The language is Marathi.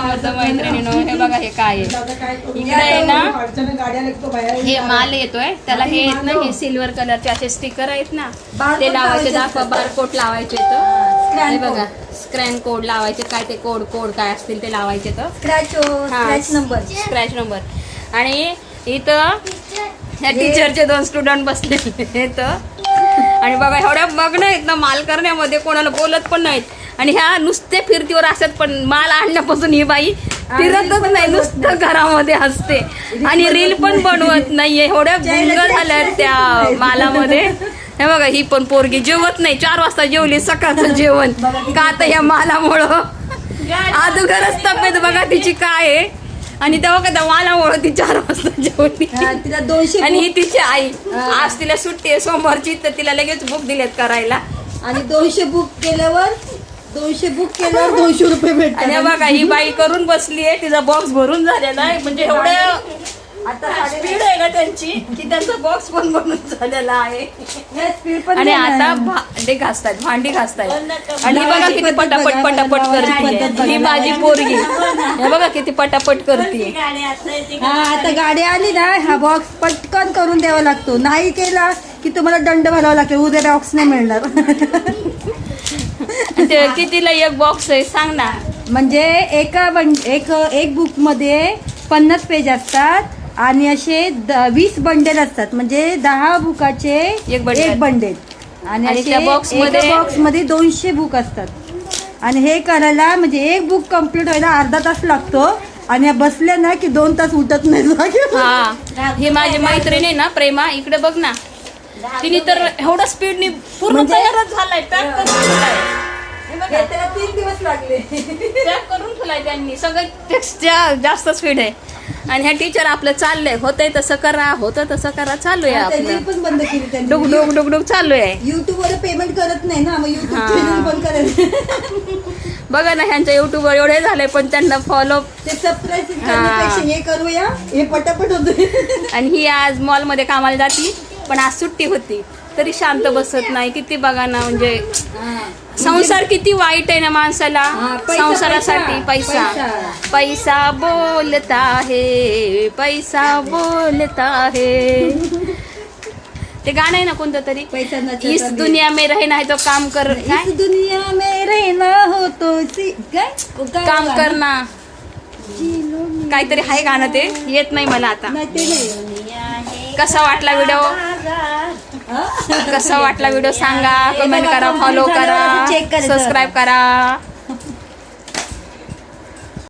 समर्थ मैत्रिणीनो, हे बघा हे काय आहे इकडे आहे ना, हे माल येतोय त्याला, हे येत ना, हे सिल्वर कलरचे असे स्टिकर आहेत ना, ते लावायचे, दाखवा बारकोड लावायचे तर हे बघा, स्क्रॅन कोड लावायचे, काय ते कोड काय असतील ते लावायचे तर स्क्रॅच नंबर. आणि इथं ह्या टीचरचे 2 स्टुडंट बसलेले आहेत आणि बघा एवढ्या मग्न आहेत ना माल करण्यामध्ये, कोणाला बोलत पण नाहीत. आणि ह्या नुसते फिरतीवर असतात, पण माल आणण्यापासून ही बाई फिरतच नाही, नुसतं घरामध्ये असते आणि रील पण बनवत नाहीये. एवढ्या गुंग झाल्या त्या मालामध्ये. हे बघा ही पण पोरगी जेवत नाही, 4 वाजता जेवली सकाळचं जेवण, का आता ह्या मालामुळं. अगोदरच तब्येत बघा तिची काय आहे, आणि तेव्हा का त्या मालामुळं ती 4 वाजता जेवली. तिला 200 आणि ही तिची आई, आज तिला सुट्टी आहे सोमवारची, तर तिला लगेच बुक दिलेत करायला. आणि 200 बुक केल्यावर 200 रुपये भेटतात. आणि बघा ही बाई करून बसली आहे, तिचा बॉक्स भरून झालेला आहे, म्हणजे एवढं आता स्पीड आहे का त्यांची की त्यांचा बॉक्स पण भरून झालेला आहे. आणि आता भांडी घासतायत आणि बघा किती पटापट करते ही माझी पोरगी. हे बघा किती पटापट करते. आता गाडी आली ना, हा बॉक्स पटकन करून द्यावा लागतो, नाही केला की तुम्हाला दंड भरावा लागतो, उद्या बॉक्स नाही मिळणार. ते कितीला एक बॉक्स आहे सांग ना. म्हणजे एक बुक मध्ये 50 पेज असतात आणि असे 20 बंडेल असतात, म्हणजे 10 बुकाचे एक बंडेल. आणि त्या बॉक्स मध्ये 200 बुक असतात. आणि हे करायला म्हणजे एक बुक कम्प्लीट व्हायला अर्धा तास लागतो, आणि बसल्या ना की 2 तास उठत नाही. हा ही माझी मैत्रीण आहे ना प्रेमा, इकडे बघ ना, तिने तर एवढं स्पीडनी पूर्ण तयारच झालाय, पॅक करून ठेवलाय. 3 दिवस लागले पॅक करून ठेवलाय त्यांनी, सगळं जास्त स्पीड आहे. आणि ह्या टीचर आपलं चाललंय, होतंय तसं करा, होतं तसं करा, चालू आहे आपलं पण बंद केली, डुग चालू आहे. युट्यूब वर पेमेंट करत नाही ना, मग युट्यूब चॅनल बंद करायचं. बघा ना ह्यांच्या युट्यूबवर एवढे झाले, पण त्यांना फॉलो ते सबस्क्राईब करण्यापेक्षा हे करूया, हे पटापट होतं. आणि ही आज मॉलमध्ये कामाला जाती, पण आज सुट्टी होती तरी शांत बसत नाही. किती बघा ना, म्हणजे संसार किती वाईट आहे ना माणसाला. संसारासाठी पैसा बोलता है, पैसा बोलता है. ते गाणं आहे ना कोणतं तरी, इस दुनिया में रहना है तो काम कर, इस दुनिया में रहना हो तो काम करना, काहीतरी आहे गाणं, ते येत नाही मला आता. कसा वाटला व्हिडिओ सांगा, कमेंट करा, फॉलो करा, सबस्क्राईब करा.